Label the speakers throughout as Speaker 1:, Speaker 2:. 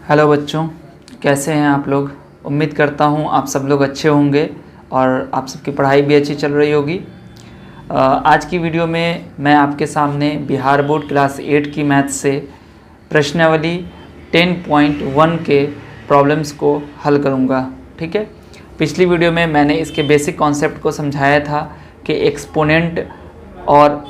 Speaker 1: Hello बच्चों, कैसे हैं आप लोग। उम्मीद करता हूं आप सब लोग अच्छे होंगे और आप सबकी पढ़ाई भी अच्छी चल रही होगी। आज की वीडियो में मैं आपके सामने बिहार बोर्ड क्लास 8 की मैथ से प्रश्नावली 10.1 के प्रॉब्लम्स को हल करूंगा। ठीक है, पिछली वीडियो में मैंने इसके बेसिक कॉन्सेप्ट को समझाया था कि एक्सपोनेंट और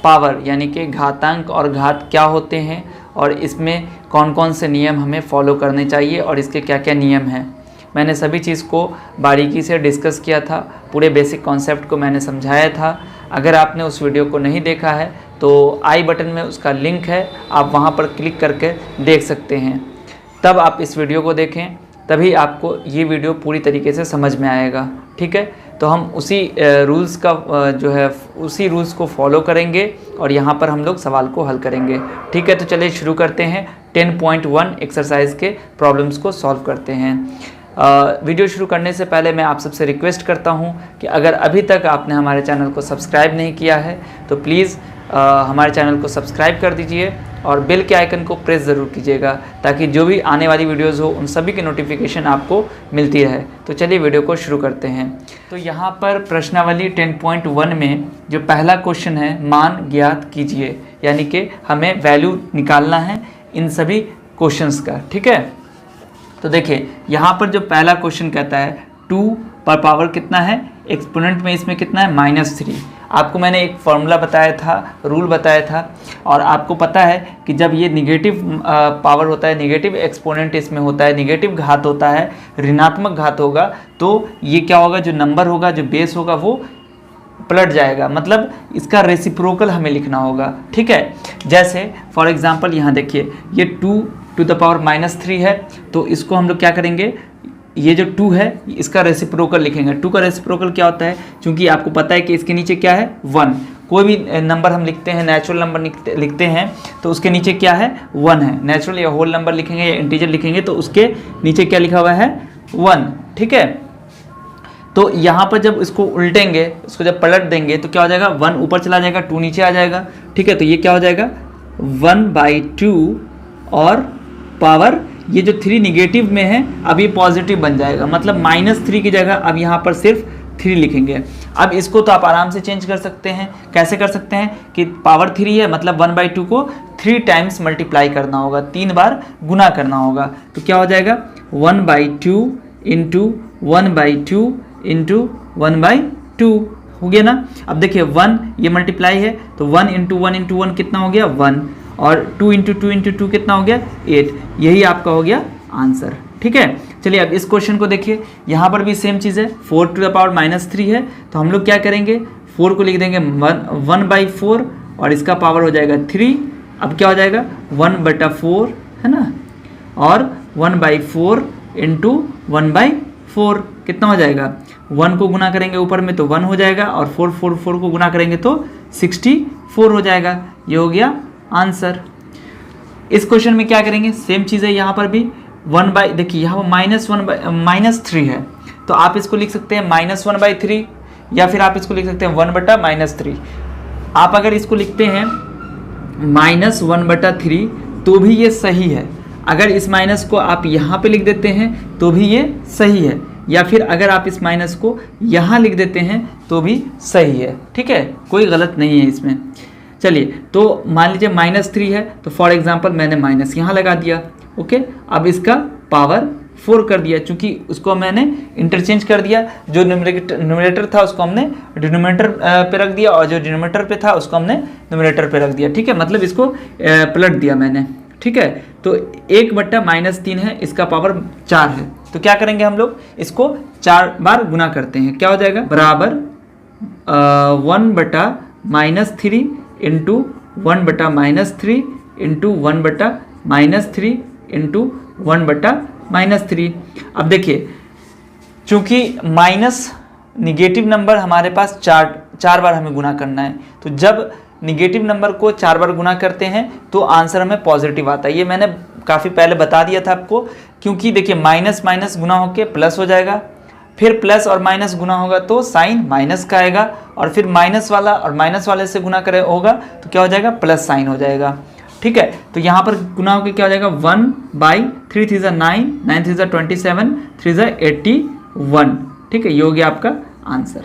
Speaker 1: पावर यानी कि घातांक और घात क्या होते हैं और इसमें कौन कौन से नियम हमें फॉलो करने चाहिए और इसके क्या क्या नियम हैं। मैंने सभी चीज़ को बारीकी से डिस्कस किया था, पूरे बेसिक कॉन्सेप्ट को मैंने समझाया था। अगर आपने उस वीडियो को नहीं देखा है तो आई बटन में उसका लिंक है, आप वहां पर क्लिक करके देख सकते हैं। तब आप इस वीडियो को देखें, तभी आपको ये वीडियो पूरी तरीके से समझ में आएगा। ठीक है, तो हम उसी रूल्स का उसी रूल्स को फॉलो करेंगे और यहाँ पर हम लोग सवाल को हल करेंगे। ठीक है, तो चलिए शुरू करते हैं। 10.1 एक्सरसाइज के प्रॉब्लम्स को सॉल्व करते हैं। वीडियो शुरू करने से पहले मैं आप सबसे रिक्वेस्ट करता हूँ कि अगर अभी तक आपने हमारे चैनल को सब्सक्राइब नहीं किया है तो प्लीज़ हमारे चैनल को सब्सक्राइब कर दीजिए और बेल के आइकन को प्रेस ज़रूर कीजिएगा ताकि जो भी आने वाली वीडियोज़ हो उन सभी की नोटिफिकेशन आपको मिलती रहे। तो चलिए वीडियो को शुरू करते हैं। तो यहाँ पर प्रश्नावली 10.1 में जो पहला क्वेश्चन है, मान ज्ञात कीजिए, यानी कि हमें वैल्यू निकालना है इन सभी क्वेश्चंस का। ठीक है, तो देखिए यहाँ पर जो पहला क्वेश्चन कहता है 2 पर पावर कितना है, एक्सपोनेंट में इसमें कितना है -3। आपको मैंने एक फॉर्मूला बताया था, रूल बताया था, और आपको पता है कि जब ये निगेटिव पावर होता है, निगेटिव एक्सपोनेंट इसमें होता है, निगेटिव घात होता है, ऋणात्मक घात होगा, तो ये क्या होगा, जो नंबर होगा, जो बेस होगा वो पलट जाएगा, मतलब इसका रेसिप्रोकल हमें लिखना होगा। ठीक है, जैसे फॉर एग्जांपल यहाँ देखिए ये 2 टू द पावर -3 है, तो इसको हम लोग क्या करेंगे, ये जो 2 है इसका रेसिप्रोकल लिखेंगे। 2 का रेसिप्रोकल क्या होता है, क्योंकि आपको पता है कि इसके नीचे क्या है 1। कोई भी नंबर हम लिखते हैं, नेचुरल नंबर लिखते हैं तो उसके नीचे क्या है 1 है। नेचुरल या होल नंबर लिखेंगे या इंटीजर लिखेंगे तो उसके नीचे क्या लिखा हुआ है 1। ठीक है, तो यहाँ पर जब इसको उल्टेंगे, इसको जब पलट देंगे तो क्या हो जाएगा, 1 ऊपर चला जाएगा, 2 नीचे आ जाएगा। ठीक है, तो ये क्या हो जाएगा 1/2 और पावर ये जो 3 निगेटिव में है अब ये पॉजिटिव बन जाएगा, मतलब -3 की जगह अब यहाँ पर सिर्फ 3 लिखेंगे। अब इसको तो आप आराम से चेंज कर सकते हैं। कैसे कर सकते हैं कि पावर 3 है, मतलब 1/2 को 3 टाइम्स मल्टीप्लाई करना होगा, 3 बार गुना करना होगा। तो क्या हो जाएगा 1/2 इंटू 1/2 इंटू 1/2 हो गया ना। अब देखिए 1 ये मल्टीप्लाई है तो 1 इंटू 1 इंटू 1 कितना हो गया 1, और 2 इंटू 2 इंटू 2 कितना हो गया 8। यही आपका हो गया आंसर। ठीक है, चलिए अब इस क्वेश्चन को देखिए, यहाँ पर भी सेम चीज़ है, 4 टू द पावर -3 है, तो हम लोग क्या करेंगे 4 को लिख देंगे 1/4 और इसका पावर हो जाएगा 3। अब क्या हो जाएगा 1/4 है ना, और 1/4 इंटू 1/4 कितना हो जाएगा, 1 को गुना करेंगे ऊपर में तो 1 हो जाएगा, और 4 को गुना करेंगे तो 64 हो जाएगा। ये हो गया आंसर। इस क्वेश्चन में क्या करेंगे, सेम चीज़ है, यहाँ पर भी देखिए यहाँ -3 है, तो आप इसको लिख सकते हैं -1/3 या फिर आप इसको लिख सकते हैं 1/-3। आप अगर इसको लिखते हैं -1/3 तो भी ये सही है। अगर इस माइनस को आप यहाँ पे लिख देते हैं तो भी ये सही है, या फिर अगर आप इस माइनस को यहाँ लिख देते हैं तो भी सही है। ठीक है, कोई गलत नहीं है इसमें। चलिए, तो मान लीजिए -3 है तो फॉर एग्जांपल मैंने माइनस यहाँ लगा दिया। ओके, अब इसका पावर 4 कर दिया, चूंकि उसको मैंने इंटरचेंज कर दिया, जो न्यूमरेटर था उसको हमने डिनोमिनेटर पे रख दिया और जो डिनोमिनेटर पे था उसको हमने न्यूमरेटर पे रख दिया। ठीक है, मतलब इसको पलट दिया मैंने। ठीक है, तो 1/-3 है, इसका पावर 4 है, तो क्या करेंगे हम लोग इसको 4 बार गुना करते हैं। क्या हो जाएगा, बराबर 1/-3 इंटू 1/-3 इंटू 1/-3 इंटू 1/-3। अब देखिए चूंकि माइनस निगेटिव नंबर हमारे पास 4 बार हमें गुना करना है, तो जब निगेटिव नंबर को 4 बार गुना करते हैं तो आंसर हमें पॉजिटिव आता है। ये मैंने काफ़ी पहले बता दिया था आपको, क्योंकि देखिए माइनस माइनस गुना होके प्लस हो जाएगा, फिर प्लस और माइनस गुना होगा तो साइन माइनस का आएगा, और फिर माइनस वाला और माइनस वाले से गुना करे होगा तो क्या हो जाएगा, प्लस साइन हो जाएगा। ठीक है। तो यहाँ पर गुना होकर क्या हो जाएगा 1/3 3 9 9 3 27 3 81, ठीक है। ये हो गया आपका आंसर।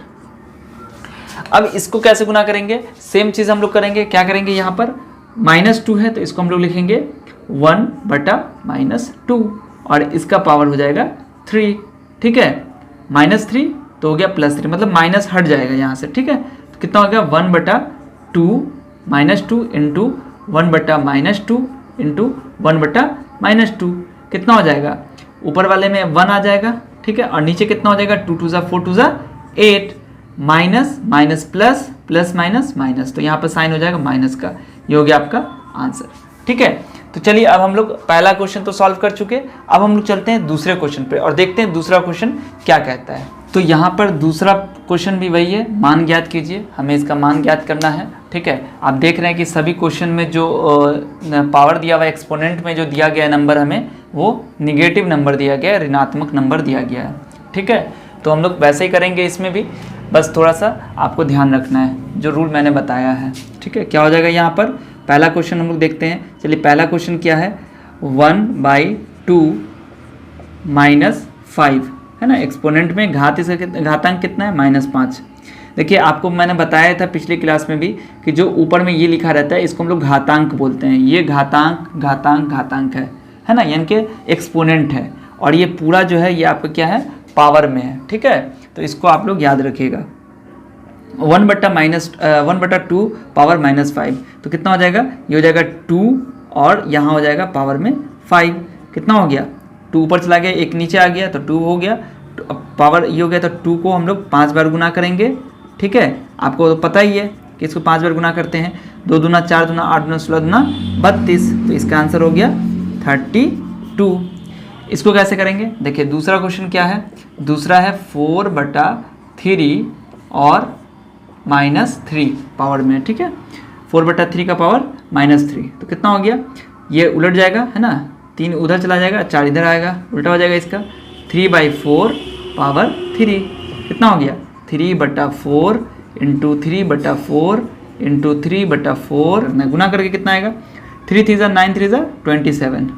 Speaker 1: अब इसको कैसे गुना करेंगे, सेम चीज़ हम लोग करेंगे। क्या करेंगे, यहाँ पर -2 है तो इसको हम लोग लिखेंगे 1/-2 और इसका पावर हो जाएगा 3, ठीक है। -3 तो हो गया +3, मतलब माइनस हट जाएगा यहाँ से, ठीक है। तो कितना हो गया 1/2 -2 इंटू 1/-2 इंटू 1/-2 कितना हो जाएगा, ऊपर वाले में 1 आ जाएगा, ठीक है। और नीचे कितना हो जाएगा 2 2 4 2 8, minus minus plus plus minus minus, तो यहाँ पर साइन हो जाएगा माइनस का। ये हो गया आपका आंसर, ठीक है। तो चलिए अब हम लोग पहला क्वेश्चन तो सॉल्व कर चुके, अब हम लोग चलते हैं दूसरे क्वेश्चन पे और देखते हैं दूसरा क्वेश्चन क्या कहता है। तो यहाँ पर दूसरा क्वेश्चन भी वही है, मान ज्ञात कीजिए, हमें इसका मान ज्ञात करना है, ठीक है। आप देख रहे हैं कि सभी क्वेश्चन में जो पावर दिया हुआ है, एक्सपोनेंट में जो दिया गया नंबर हमें वो निगेटिव नंबर दिया गया है, ऋणात्मक नंबर दिया गया है, ठीक है। तो हम लोग वैसे ही करेंगे इसमें भी, बस थोड़ा सा आपको ध्यान रखना है जो रूल मैंने बताया है, ठीक है। क्या हो जाएगा यहाँ पर, पहला क्वेश्चन हम लोग देखते हैं। चलिए पहला क्वेश्चन क्या है, 1/2 -5 है ना, एक्सपोनेंट में घातांक कितना है -5। देखिए आपको मैंने बताया था पिछली क्लास में भी कि जो ऊपर में ये लिखा रहता है इसको हम लोग घातांक बोलते हैं। ये घातांक है ना, यानी कि एक्सपोनेंट है, और ये पूरा जो है ये आपका क्या है, पावर में है, ठीक है। तो इसको आप लोग याद रखिएगा। 1/2 पावर -5 तो कितना हो जाएगा, ये हो जाएगा 2 और यहाँ हो जाएगा पावर में 5, कितना हो गया 2 ऊपर चला गया, एक नीचे आ गया तो 2 हो गया, पावर ये हो गया। तो 2 को हम लोग 5 बार गुना करेंगे, ठीक है। आपको तो पता ही है कि इसको 5 बार गुना करते हैं, 2 दूना 4 दूना 8 दूना 16 दूना 32, तो इसका आंसर हो गया 32। इसको कैसे करेंगे, देखिए दूसरा क्वेश्चन क्या है, दूसरा है 4/3 और -3 पावर में, ठीक है। 4/3 का पावर -3 तो कितना हो गया, ये उलट जाएगा है ना, 3 उधर चला जाएगा, 4 इधर आएगा, उल्टा हो जाएगा इसका। 3/4 पावर 3 कितना हो गया, 3/4 इंटू 3/4 इंटू 3/4 गुना करके कितना आएगा, 3 3 9 3 27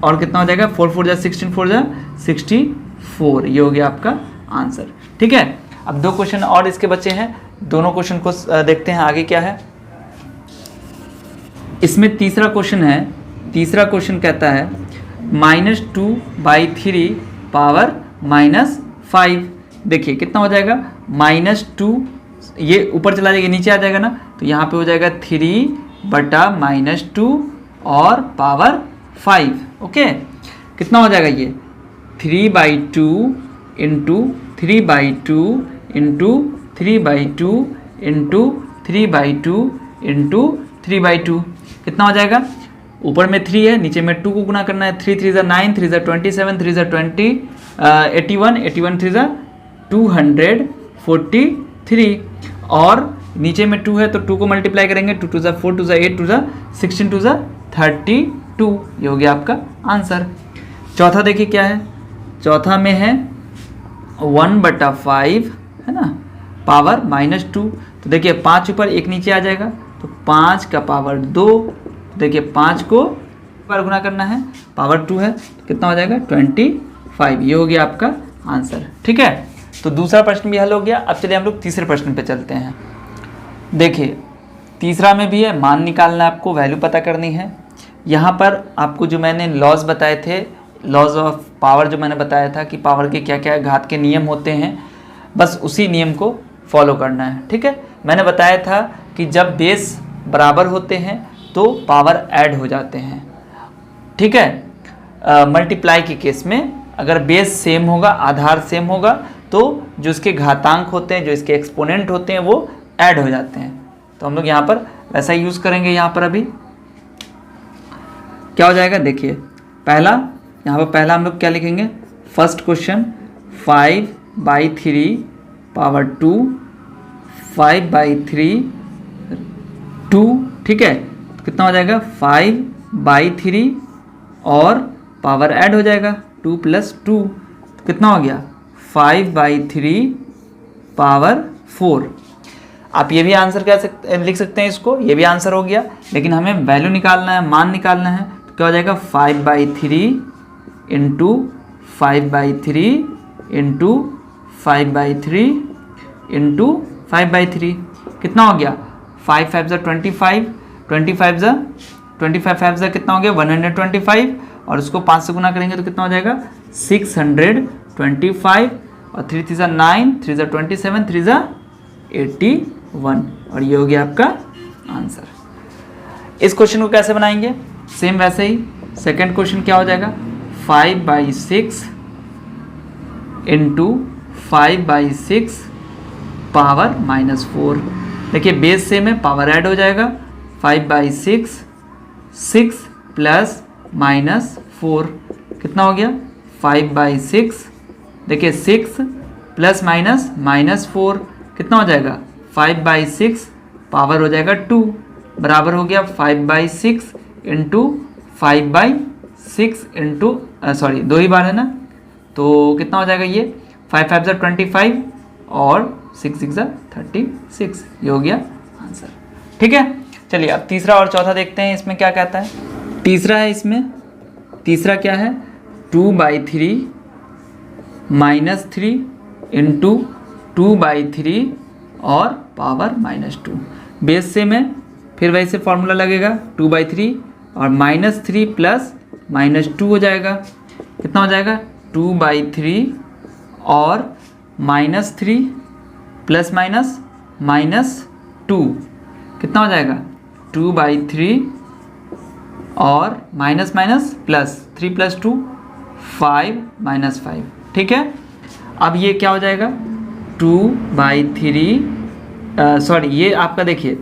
Speaker 1: और कितना हो जाएगा 4 4 16 4 64, ये हो गया आपका आंसर, ठीक है। अब 2 क्वेश्चन और इसके बचे हैं, दोनों क्वेश्चन को देखते हैं आगे क्या है। इसमें तीसरा क्वेश्चन है, तीसरा क्वेश्चन कहता है -2/3 पावर -5। देखिए कितना हो जाएगा, -2 ये ऊपर चला जाएगा, नीचे आ जाएगा ना, तो यहाँ पे हो जाएगा 3/-2 और पावर 5, ओके। कितना हो जाएगा ये 3/2 इंटू 3/2 इंटू 3/2 इंटू 3/2 इंटू 3/2 कितना हो जाएगा, ऊपर में 3 है, नीचे में 2 को गुना करना है। 3 3 9 3 27 3 20 81 81 3 243 और नीचे में 2 है तो 2 को मल्टीप्लाई करेंगे, 2 2 4 2 8 2 16 2 32, ये हो गया आपका आंसर। चौथा देखिए क्या है, चौथा में है 1/5 है ना, पावर -2। तो देखिए 5 ऊपर एक नीचे आ जाएगा, तो 5 का पावर 2, देखिए 5 को बार गुना करना है, पावर 2 है तो कितना हो जाएगा 25, ये हो गया आपका आंसर, ठीक है। तो दूसरा प्रश्न भी हल हो गया। अब चलिए हम लोग तीसरे प्रश्न पे चलते हैं। देखिए तीसरा में भी है, मान निकालना है आपको, वैल्यू पता करनी है। यहाँ पर आपको जो मैंने लॉज बताए थे, लॉज ऑफ पावर जो मैंने बताया था कि पावर के क्या क्या घात के नियम होते हैं, बस उसी नियम को फॉलो करना है, ठीक है। मैंने बताया था कि जब बेस बराबर होते हैं तो पावर ऐड हो जाते हैं, ठीक है। मल्टीप्लाई के केस में अगर बेस सेम होगा, आधार सेम होगा, तो जो इसके घातांक होते हैं, जो इसके एक्सपोनेंट होते हैं वो ऐड हो जाते हैं। तो हम लोग यहाँ पर वैसा यूज़ करेंगे। यहाँ पर अभी क्या हो जाएगा, देखिए पहला, यहाँ पर पहला हम लोग क्या लिखेंगे, फर्स्ट क्वेश्चन 5/3 पावर 2 5/3 2, ठीक है। तो कितना हो जाएगा 5/3 और पावर ऐड हो जाएगा 2 + 2, तो कितना हो गया 5/3 पावर 4। आप ये भी आंसर लिख सकते हैं, इसको ये भी आंसर हो गया, लेकिन हमें वैल्यू निकालना है, मान निकालना है। तो क्या हो जाएगा 5/3 इंटू 5/3 इंटू 5/3 इंटू 5/3 कितना हो गया 5 5 ज़ा 25, 25 ज़ा 5 ज़ा कितना हो गया 125, और उसको 5 से गुना करेंगे तो कितना हो जाएगा 625, और 3 3 ज़ा 9, 3 ज़ा 27, 3 ज़ा 81, और ये हो गया आपका आंसर। इस क्वेश्चन को कैसे बनाएंगे, सेम वैसे ही। सेकंड क्वेश्चन क्या हो जाएगा 5/6 इंटू 5/6 पावर -4। देखिए बेस सेम है, पावर ऐड हो जाएगा। 5/6 6 प्लस -4 कितना हो गया 5/6। देखिए 6 प्लस -4 कितना हो जाएगा 5/6 पावर हो जाएगा 2 बराबर हो गया 5/6 इंटू 5/6 इंटू सॉरी 2 ही बार है ना, तो कितना हो जाएगा ये 5 5 ज़ा 25 और 6 6 ज़ा 36, ये हो गया आंसर। ठीक है, चलिए अब तीसरा और चौथा देखते हैं इसमें क्या कहता है। तीसरा है, इसमें तीसरा क्या है 2/3 -3 इंटू 2/3 और पावर -2। बेस सेम है, फिर वैसे फॉर्मूला लगेगा 2/3 और -3 प्लस -2 हो जाएगा, कितना हो जाएगा 2/3 और -3 प्लस -2 कितना हो जाएगा 2/3 और माइनस प्लस 3 + 2 5 -5। ठीक है, अब ये क्या हो जाएगा 2/3 सॉरी ये आपका देखिए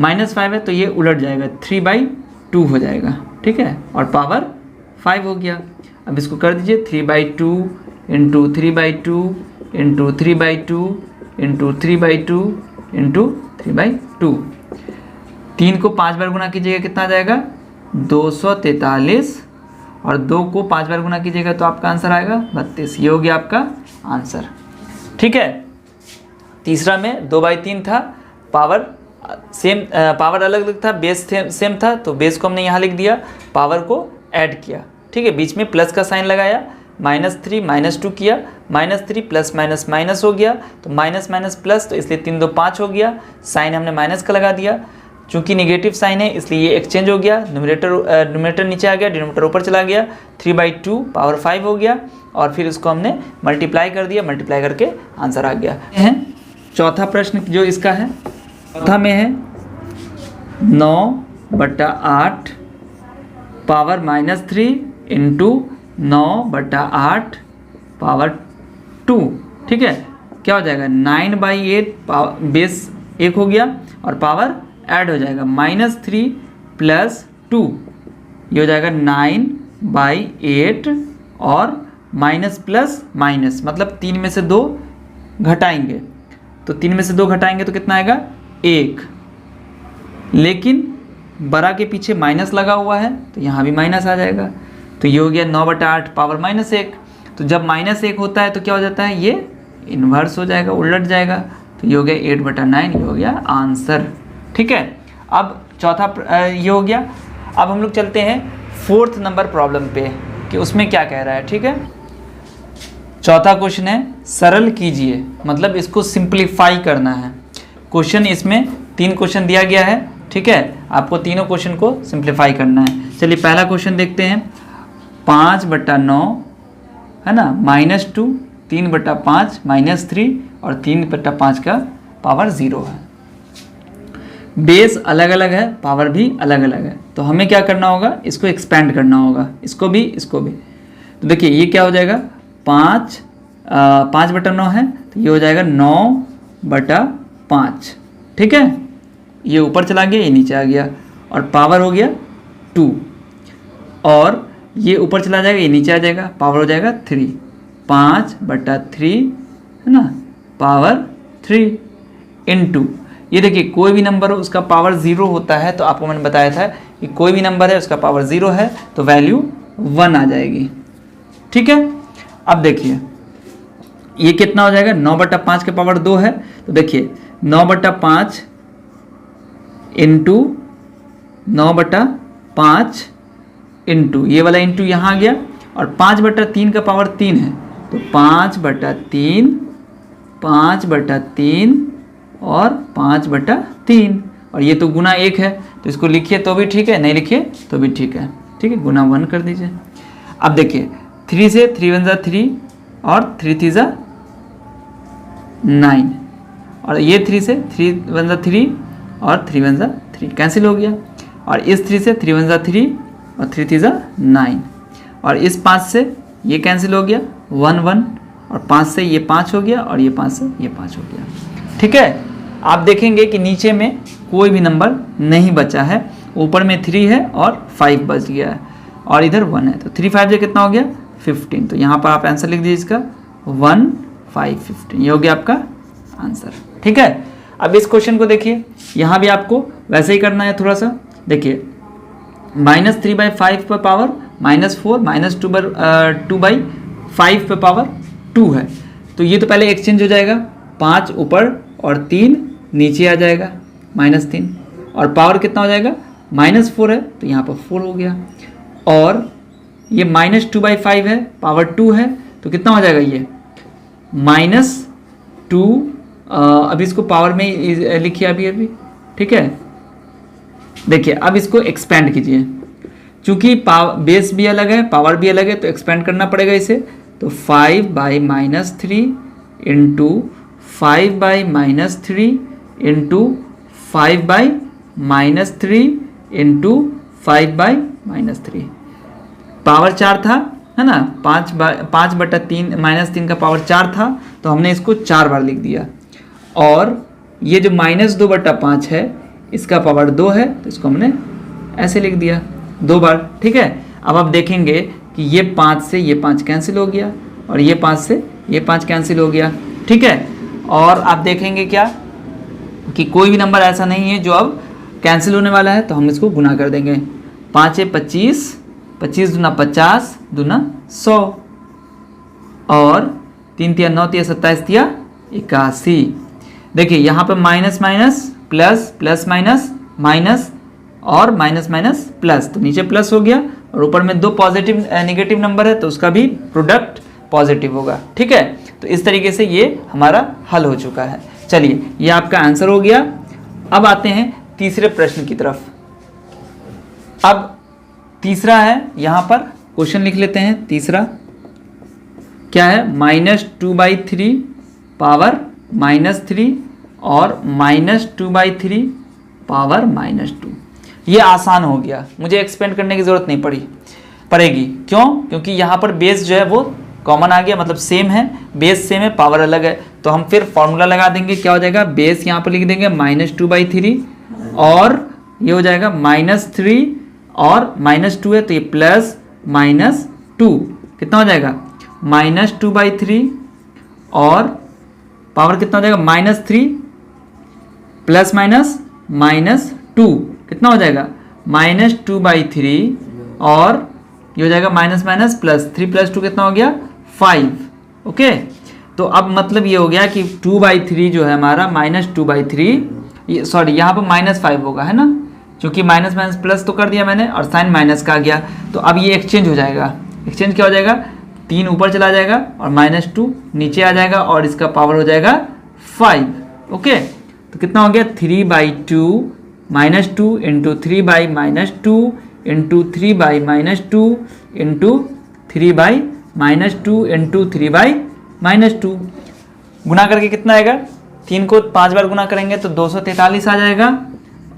Speaker 1: -5 है तो ये उलट जाएगा 3/2 हो जाएगा। ठीक है, और पावर 5 हो गया। अब इसको कर दीजिए 3/2 इंटू 3/2 इंटू 3/2 इंटू 3/2 इंटू 3/2। 3 को 5 बार गुना कीजिएगा कितना आ जाएगा 243, और 2 को 5 बार गुना कीजिएगा तो आपका आंसर आएगा 32। ये हो गया आपका आंसर। ठीक है, तीसरा में 2/3 था, पावर सेम, पावर अलग अलग था, बेस सेम था, तो बेस को हमने यहाँ लिख दिया, पावर को ऐड किया। ठीक है, बीच में प्लस का साइन लगाया, -3 -2 किया, -3 प्लस माइनस हो गया, तो माइनस प्लस, तो इसलिए 3 2 5 हो गया, साइन हमने माइनस का लगा दिया। चूंकि नेगेटिव साइन है इसलिए ये एक्सचेंज हो गया, न्यूमरेटर नीचे आ गया, डिनोमिनेटर ऊपर चला गया, 3/2 पावर 5 हो गया, और फिर उसको हमने मल्टीप्लाई कर दिया, मल्टीप्लाई करके आंसर आ गया है। चौथा प्रश्न जो इसका है, चौथा में है 9/8 पावर -3 इंटू 9/8 पावर 2। ठीक है, क्या हो जाएगा 9/8 बेस 1 हो गया, और पावर ऐड हो जाएगा -3 प्लस 2, ये हो जाएगा 9/8, और माइनस प्लस माइनस मतलब 3 में से 2 घटाएंगे, तो 3 में से 2 घटाएंगे तो कितना आएगा 1, लेकिन बड़ा के पीछे माइनस लगा हुआ है तो यहाँ भी माइनस आ जाएगा, तो ये हो गया 9/8 पावर -1। तो जब -1 होता है तो क्या हो जाता है, ये इन्वर्स हो जाएगा, उलट जाएगा, तो ये हो गया 8/9, ये हो गया आंसर। ठीक है, अब चौथा ये हो गया। अब हम लोग चलते हैं 4th नंबर प्रॉब्लम पे कि उसमें क्या कह रहा है। ठीक है, चौथा क्वेश्चन है सरल कीजिए, मतलब इसको सिंप्लीफाई करना है। क्वेश्चन इसमें 3 क्वेश्चन दिया गया है। ठीक है, आपको तीनों क्वेश्चन को सिंप्लीफाई करना है। चलिए पहला क्वेश्चन देखते हैं, 5/9 है ना, -2, 3/5 -3, और 3/5 का पावर 0 है। बेस अलग अलग है, पावर भी अलग अलग है, तो हमें क्या करना होगा, इसको एक्सपेंड करना होगा, इसको भी इसको भी। तो देखिए ये क्या हो जाएगा 5/9 है तो ये हो जाएगा 9/5। ठीक है, ये ऊपर चला गया, ये नीचे आ गया, और पावर हो गया 2, और ये ऊपर चला जाएगा, ये नीचे आ जाएगा, पावर हो जाएगा 3, 5/3 है ना, पावर 3 इंटू, ये देखिए कोई भी नंबर हो उसका पावर 0 होता है, तो आपको मैंने बताया था कि कोई भी नंबर है उसका पावर 0 है तो वैल्यू 1 आ जाएगी। ठीक है, अब देखिए ये कितना हो जाएगा, 9/5 के पावर 2 है, तो देखिए 9/5 इंटू 9/5 इंटू ये वाला इंटू यहाँ आ गया, और 5/3 का पावर 3 है, तो 5/3 और 5/3, और ये तो गुना 1 है, तो इसको लिखिए तो भी ठीक है, नहीं लिखिए तो भी ठीक है, ठीक है, गुना 1 कर दीजिए। अब देखिए 3 से 3 1 = 3 और 3 3 = 9, और ये 3 से 3 1 = 3 और 3 1 = 3 कैंसिल हो गया, और इस 3 से 3 1 = 3 और 3 3 = 9, और इस 5 से ये कैंसिल हो गया 1 1, और 5 से ये 5 हो गया, और ये 5 से ये 5 हो गया। ठीक है, आप देखेंगे कि नीचे में कोई भी नंबर नहीं बचा है, ऊपर में 3 है और 5 बच गया है, और इधर 1 है, तो 3 5 से कितना हो गया 15, तो यहाँ पर आप आंसर लिख दीजिए इसका 1 5 15, ये हो गया आपका आंसर। ठीक है, अब इस क्वेश्चन को देखिए, यहाँ भी आपको वैसे ही करना है थोड़ा सा। देखिए -3/5 पर पावर -4 -2/5 पे पावर 2 है, तो ये तो पहले एक्सचेंज हो जाएगा, 5 ऊपर और 3 नीचे आ जाएगा, -3, और पावर कितना हो जाएगा -4 है, तो यहाँ पर 4 हो गया, और ये -2/5 है, पावर 2 है, तो कितना हो जाएगा ये -2, अभी इसको पावर में लिखिए अभी। ठीक है, देखिए अब इसको एक्सपेंड कीजिए, चूंकि बेस भी अलग है पावर भी अलग है, तो एक्सपेंड करना पड़ेगा इसे, तो 5/-3 इंटू 5/-3 इंटू 5/-3 इंटू 5/-3, पावर 4 था, है ना, 5/3 -3 का पावर 4 था, तो हमने इसको 4 बार लिख दिया, और ये जो -2/5 है इसका पावर 2 है, तो इसको हमने ऐसे लिख दिया 2 बार। ठीक है, अब आप देखेंगे कि ये 5 से ये 5 कैंसिल हो गया, और ये 5 से ये 5 कैंसिल हो गया। ठीक है, और आप देखेंगे क्या कि कोई भी नंबर ऐसा नहीं है जो अब कैंसिल होने वाला है, तो हम इसको गुना कर देंगे, 5 × 25, 25 दूना 50 दूना 100, और 3 × 9 = 27 × 81। देखिए यहाँ पर minus minus plus, plus minus minus, और माइनस माइनस प्लस, तो नीचे प्लस हो गया, और ऊपर में 2 पॉजिटिव नेगेटिव नंबर है, तो उसका भी प्रोडक्ट पॉजिटिव होगा। ठीक है, तो इस तरीके से ये हमारा हल हो चुका है। चलिए, ये आपका आंसर हो गया। अब आते हैं तीसरे प्रश्न की तरफ। अब तीसरा है, यहाँ पर क्वेश्चन लिख लेते हैं। तीसरा क्या है, -2/3 पावर -3 और -2/3 पावर -2। ये आसान हो गया, मुझे एक्सपेंड करने की ज़रूरत नहीं पड़ेगी। क्यों? क्योंकि यहाँ पर बेस जो है वो कॉमन आ गया, मतलब सेम है, बेस सेम है, पावर अलग है, तो हम फिर फॉर्मूला लगा देंगे। क्या हो जाएगा, बेस यहाँ पर लिख देंगे -2/3, और ये हो जाएगा -3 और -2 है, तो ये प्लस -2 कितना हो जाएगा -2/3, और पावर कितना हो जाएगा -3 प्लस -2 कितना हो जाएगा -2/3, और ये हो जाएगा माइनस माइनस प्लस, 3 + 2 कितना हो गया 5। ओके, तो अब मतलब ये हो गया कि 2/3 जो है हमारा -2/3, सॉरी यहाँ पर -5 होगा, है ना, क्योंकि माइनस माइनस प्लस तो कर दिया मैंने, और साइन माइनस का आ गया, तो अब ये एक्सचेंज हो जाएगा। एक्सचेंज क्या हो जाएगा, 3 ऊपर चला जाएगा और -2 नीचे आ जाएगा, और इसका पावर हो जाएगा 5। ओके, तो कितना हो गया 3/2 -2 इंटू 3/-2 इंटू 3/-2 इंटू 3/-2 इंटू 3/-2। गुना करके कितना आएगा, 3 को 5 बार गुना करेंगे तो 243 आ जाएगा,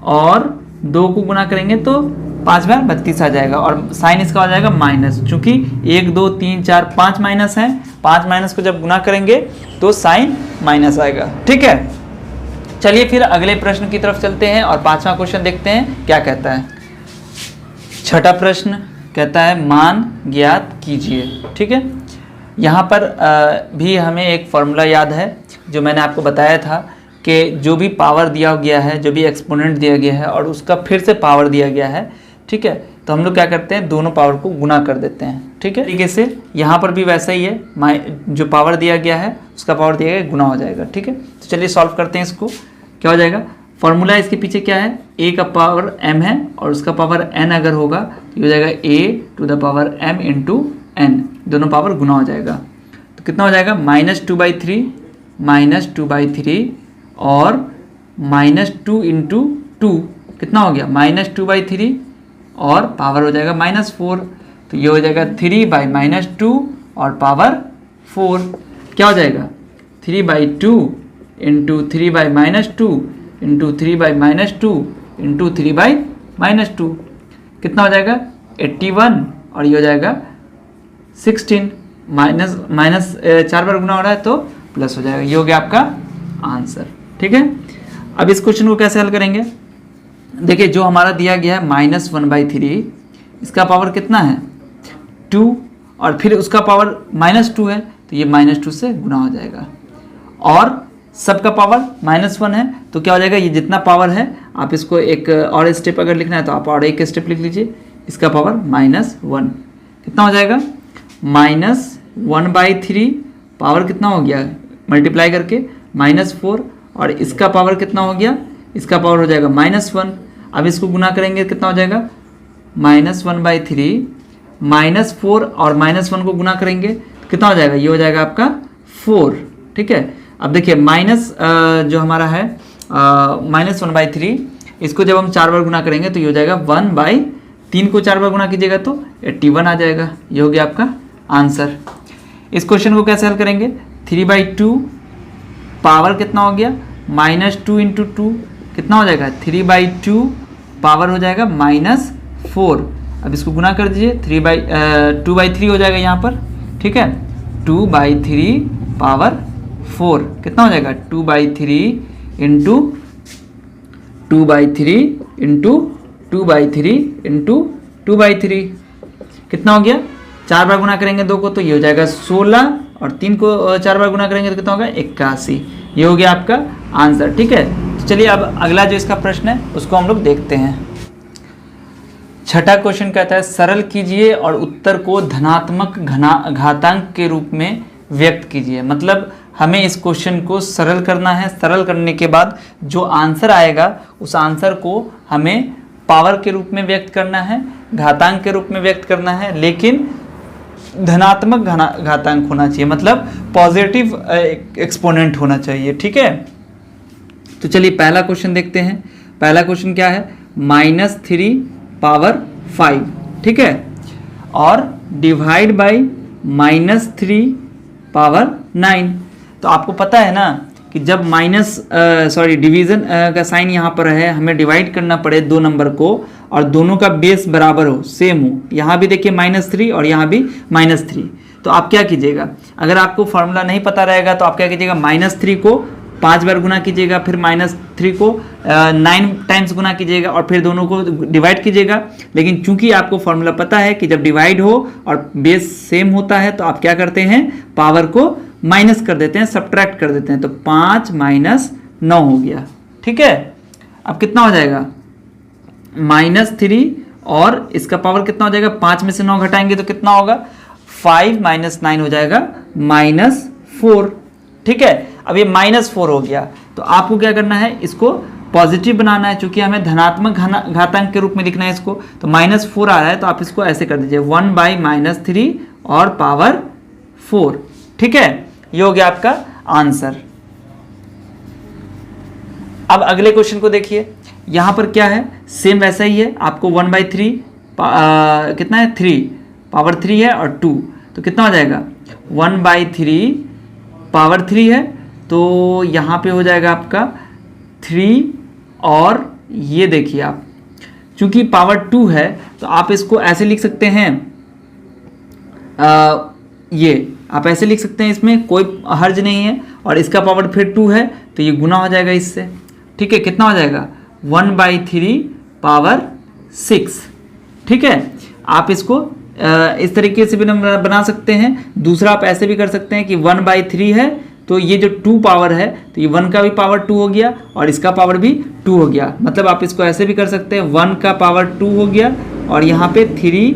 Speaker 1: और 2 को गुना करेंगे तो 5 बार 32 आ जाएगा, और साइन इसका हो जाएगा माइनस, चूंकि 1 2 3 4 5 माइनस है, 5 माइनस को जब गुना करेंगे तो साइन माइनस आएगा। ठीक है, चलिए फिर अगले प्रश्न की तरफ चलते हैं, और 5वां क्वेश्चन देखते हैं क्या कहता है। छठा प्रश्न कहता है मान ज्ञात कीजिए। ठीक है, यहाँ पर भी हमें एक फॉर्मूला याद है जो मैंने आपको बताया था कि जो भी पावर दिया गया है, जो भी एक्सपोनेंट दिया गया है और उसका फिर से पावर दिया गया है, ठीक है, तो हम लोग क्या करते हैं, दोनों पावर को गुना कर देते हैं। ठीक है, तरीके से यहाँ पर भी वैसा ही है, जो पावर दिया गया है उसका पावर दिया गया गुना हो जाएगा। ठीक है, तो चलिए सॉल्व करते हैं इसको। क्या हो जाएगा, फॉर्मूला इसके पीछे क्या है, a का पावर m है और उसका पावर n अगर होगा तो ये हो जाएगा a to the power m into n, दोनों पावर गुना हो जाएगा। तो कितना हो जाएगा, -2/3 और -2 इंटू 2 कितना हो गया, -2/3 और पावर हो जाएगा -4, तो ये हो जाएगा 3/-2 और पावर 4। क्या हो जाएगा, 3/2 इंटू 3/-2 इंटू 3/-2 इंटू 3/-2 कितना हो जाएगा, 81 और ये हो जाएगा 16। माइनस 4 बार गुना हो रहा है तो प्लस हो जाएगा। ये हो गया आपका आंसर। ठीक है, अब इस क्वेश्चन को कैसे हल करेंगे, देखिए जो हमारा दिया गया है -1/3, इसका पावर कितना है 2 और फिर उसका पावर -2 है तो ये -2 से गुना हो जाएगा और सबका पावर -1 है तो क्या हो जाएगा, ये जितना पावर है आप इसको एक और स्टेप अगर लिखना है तो आप और एक स्टेप लिख लीजिए, इसका पावर -1 कितना हो जाएगा, -1/3 पावर कितना हो गया मल्टीप्लाई करके -4 और इसका पावर कितना हो गया, इसका पावर हो जाएगा -1। अब इसको गुना करेंगे कितना हो जाएगा, -1/3 -4 और -1 को गुना करेंगे कितना हो जाएगा, ये हो जाएगा आपका 4। ठीक है, अब देखिए माइनस जो हमारा है -1/3, इसको जब हम 4 बार गुना करेंगे तो ये हो जाएगा 1/3 को 4 बार गुना कीजिएगा तो 81 आ जाएगा। ये हो गया आपका आंसर। इस क्वेश्चन को कैसे हल करेंगे, 3/2 पावर कितना हो गया, -2 इंटू 2 कितना हो जाएगा, 3/2 पावर हो जाएगा -4। अब इसको गुना कर दीजिए, 2/3 हो जाएगा यहाँ पर। ठीक है, 2/3 पावर 4 कितना हो जाएगा, 2/3 इंटू 2/3 इंटू 2/3 इंटू 2/3 कितना हो गया, 4 बार गुना करेंगे 2 को तो ये हो जाएगा 16 और 3 को 4 बार गुना करेंगे तो कितना होगा 81। ये हो गया आपका आंसर। ठीक है, तो चलिए अब अगला जो इसका प्रश्न है उसको हम लोग देखते हैं। छठा क्वेश्चन कहता है सरल कीजिए और उत्तर को धनात्मक घातांक के रूप में व्यक्त कीजिए। मतलब हमें इस क्वेश्चन को सरल करना है, सरल करने के बाद जो आंसर आएगा उस आंसर को हमें पावर के रूप में व्यक्त करना है, घातांक के रूप में व्यक्त करना है, लेकिन धनात्मक घातांक होना चाहिए, मतलब पॉजिटिव एक्सपोनेंट होना चाहिए। ठीक है, तो चलिए पहला क्वेश्चन देखते हैं। पहला क्वेश्चन क्या है, -3 पावर 5। ठीक है, और डिवाइड बाय -3 पावर 9। तो आपको पता है ना कि जब डिवीज़न का साइन यहाँ पर है, हमें डिवाइड करना पड़े 2 नंबर को और दोनों का बेस बराबर हो, सेम हो। यहाँ भी देखिए -3 और यहाँ भी -3, तो आप क्या कीजिएगा, अगर आपको फॉर्मूला नहीं पता रहेगा तो आप क्या कीजिएगा, -3 को 5 बार गुना कीजिएगा, फिर -3 को 9 टाइम्स गुना कीजिएगा और फिर दोनों को डिवाइड कीजिएगा। लेकिन चूंकि आपको फॉर्मूला पता है कि जब डिवाइड हो और बेस सेम होता है तो आप क्या करते हैं, पावर को माइनस कर देते हैं, सब्ट्रैक्ट कर देते हैं। तो 5 - 9 हो गया। ठीक है, अब कितना हो जाएगा, -3 और इसका पावर कितना हो जाएगा, 5 में से 9 घटाएंगे तो कितना होगा, 5 - 9 हो जाएगा -4। ठीक है, अब ये -4 हो गया तो आपको क्या करना है, इसको पॉजिटिव बनाना है। चूंकि हमें धनात्मक घातांक के रूप में लिखना है इसको, तो -4 आ रहा है तो आप इसको ऐसे कर दीजिए, 1/-3 और पावर 4। ठीक है, ये हो गया आपका आंसर। अब अगले क्वेश्चन को देखिए, यहां पर क्या है, सेम वैसा ही है। आपको 1/3 कितना है, 3 पावर 3 है और 2, तो कितना हो जाएगा, 1/3 पावर 3 है तो यहाँ पे हो जाएगा आपका 3 और ये देखिए आप, चूंकि पावर 2 है तो आप इसको ऐसे लिख सकते हैं, ये आप ऐसे लिख सकते हैं, इसमें कोई हर्ज नहीं है। और इसका पावर फिर 2 है तो ये गुना हो जाएगा इससे। ठीक है, कितना हो जाएगा, 1/3 पावर 6। ठीक है, आप इसको इस तरीके से भी बना सकते हैं। दूसरा आप ऐसे भी कर सकते हैं कि 1/3 है तो ये जो 2 पावर है तो ये 1 का भी पावर 2 हो गया और इसका पावर भी 2 हो गया। मतलब आप इसको ऐसे भी कर सकते हैं, 1 का पावर 2 हो गया और यहाँ पे 3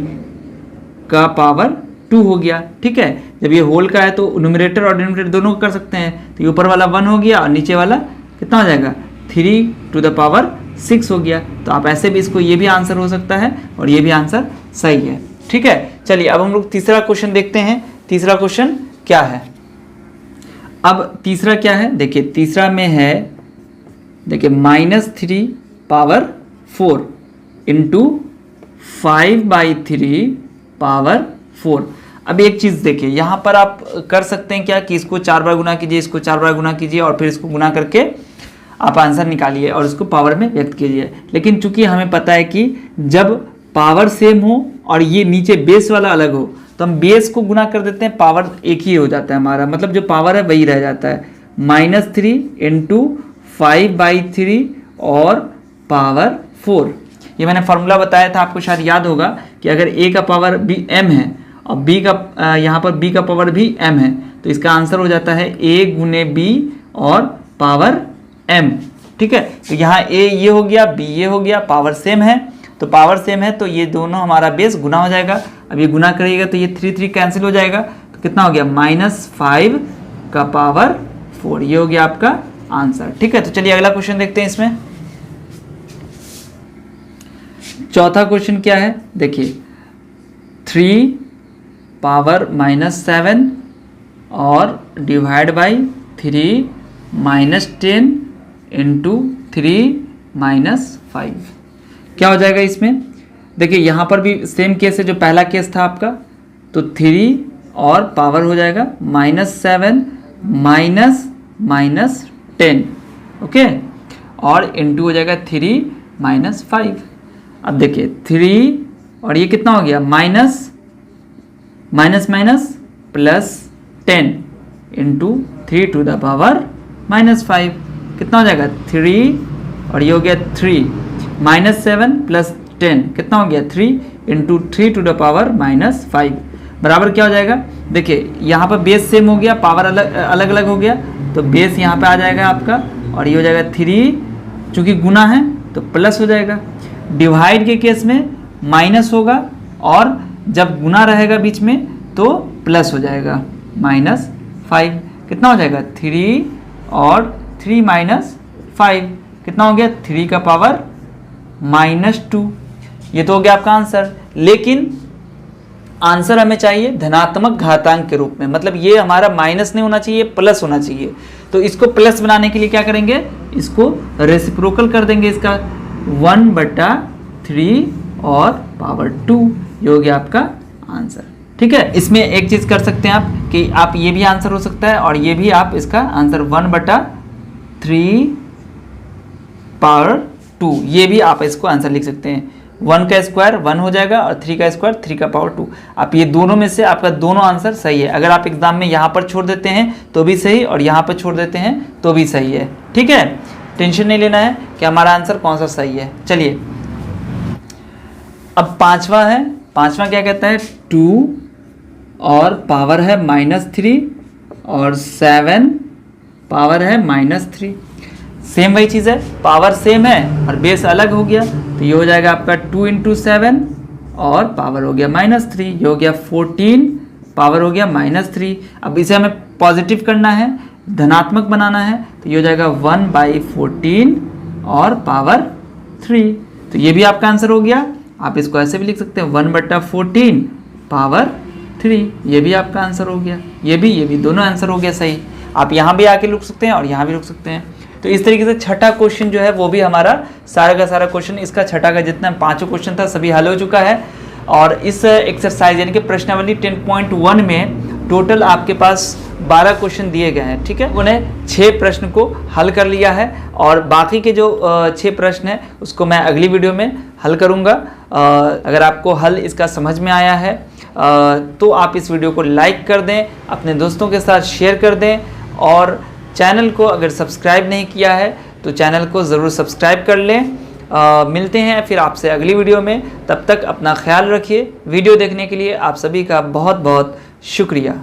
Speaker 1: का पावर 2 हो गया। ठीक है, जब ये होल का है तो न्यूमरेटर और डिनोमिनेटर दोनों को कर सकते हैं, तो ये ऊपर वाला 1 हो गया और नीचे वाला कितना हो जाएगा 3 टू द पावर 6 हो गया। तो आप ऐसे भी इसको, ये भी आंसर हो सकता है और ये भी आंसर सही है। ठीक है, चलिए अब हम लोग तीसरा क्वेश्चन देखते हैं। तीसरा क्वेश्चन क्या है? अब तीसरा क्या है, देखिए तीसरा में है, देखिए -3 पावर 4 इंटू 5/3 पावर 4। अब एक चीज़ देखिए, यहाँ पर आप कर सकते हैं क्या कि इसको 4 बार गुना कीजिए, इसको 4 बार गुना कीजिए और फिर इसको गुना करके आप आंसर निकालिए और इसको पावर में व्यक्त कीजिए। लेकिन चूंकि हमें पता है कि जब पावर सेम हो और ये नीचे बेस वाला अलग हो तो हम बेस को गुना कर देते हैं, पावर एक ही हो जाता है हमारा, मतलब जो पावर है वही रह जाता है। -3 इंटू 5/3 और पावर 4। ये मैंने फॉर्मूला बताया था, आपको शायद याद होगा कि अगर a का पावर b m है और b का यहाँ पर b का पावर भी m है तो इसका आंसर हो जाता है a गुने b और पावर m। ठीक है, तो यहाँ a ये हो गया, b ये हो गया, पावर सेम है, तो पावर सेम है तो ये दोनों हमारा बेस गुना हो जाएगा। अब ये गुना करिएगा तो ये 3 कैंसिल हो जाएगा, तो कितना हो गया -5 का पावर 4। ये हो गया आपका आंसर। ठीक है, तो चलिए अगला क्वेश्चन देखते हैं। इसमें चौथा क्वेश्चन क्या है, देखिए 3 पावर -7 और डिवाइड बाई 3 -10 इंटू 3 -5 क्या हो जाएगा इसमें? देखिए यहाँ पर भी सेम केस है जो पहला केस था आपका, तो 3 और पावर हो जाएगा -7 -10, ओके, और इंटू हो जाएगा 3 -5। अब देखिए 3 और ये कितना हो गया minus +10 into 3 to the power -5 कितना हो जाएगा 3 और ये हो गया 3 -7 + 10 कितना हो गया 3 इंटू 3 टू द पावर -5 बराबर क्या हो जाएगा? देखिए यहाँ पर बेस सेम हो गया, पावर अलग अलग हो गया, तो बेस यहाँ पे आ जाएगा आपका और ये हो जाएगा 3, चूँकि गुना है तो प्लस हो जाएगा। डिवाइड के केस में माइनस होगा और जब गुना रहेगा बीच में तो प्लस हो जाएगा -5 कितना हो जाएगा 3 और 3 -5 कितना हो गया 3 का पावर -2। ये तो हो गया आपका आंसर। लेकिन आंसर हमें चाहिए धनात्मक घातांक के रूप में, मतलब ये हमारा माइनस नहीं होना चाहिए, प्लस होना चाहिए। तो इसको प्लस बनाने के लिए क्या करेंगे, इसको रेसिप्रोकल कर देंगे, इसका 1/3 और पावर 2। ये हो गया आपका आंसर। ठीक है, इसमें एक चीज़ कर सकते हैं आप कि आप ये भी आंसर हो सकता है और ये भी आप इसका आंसर 1/3 पावर 2, ये भी आप इसको आंसर लिख सकते हैं। 1 का स्क्वायर 1 हो जाएगा और 3 का स्क्वायर 3 का पावर 2। आप ये दोनों में से आपका दोनों आंसर सही है। अगर आप एग्जाम में यहाँ पर छोड़ देते हैं तो भी सही और यहाँ पर छोड़ देते हैं तो भी सही है। ठीक है, टेंशन नहीं लेना है कि हमारा आंसर कौन सा सही है। चलिए अब पांचवा है। पांचवा क्या कहता है 2 और पावर है -3 और 7 पावर है -3। सेम वही चीज़ है, पावर सेम है और बेस अलग हो गया, तो ये हो जाएगा आपका 2 × 7 और पावर हो गया -3। ये हो गया 14 पावर हो गया -3। अब इसे हमें पॉजिटिव करना है, धनात्मक बनाना है, तो ये हो जाएगा 1/14 और पावर 3। तो ये भी आपका आंसर हो गया। आप इसको ऐसे भी लिख सकते हैं 1/14 पावर 3। ये भी आपका आंसर हो गया। ये भी दोनों आंसर हो गया सही। आप यहाँ भी आके लिख सकते हैं और यहाँ भी लिख सकते हैं। तो इस तरीके से छठा क्वेश्चन जो है वो भी हमारा सारा का सारा क्वेश्चन, इसका छठा का जितना 5 क्वेश्चन था सभी हल हो चुका है। और इस एक्सरसाइज यानी कि प्रश्नावली 10.1 में टोटल आपके पास 12 क्वेश्चन दिए गए हैं। ठीक है, उन्हें 6 प्रश्न को हल कर लिया है और बाकी के जो 6 प्रश्न हैं उसको मैं अगली वीडियो में हल करूँगा। अगर आपको हल इसका समझ में आया है तो आप इस वीडियो को लाइक कर दें, अपने दोस्तों के साथ शेयर कर दें और चैनल को अगर सब्सक्राइब नहीं किया है तो चैनल को ज़रूर सब्सक्राइब कर लें। मिलते हैं फिर आपसे अगली वीडियो में, तब तक अपना ख्याल रखिए। वीडियो देखने के लिए आप सभी का बहुत बहुत शुक्रिया।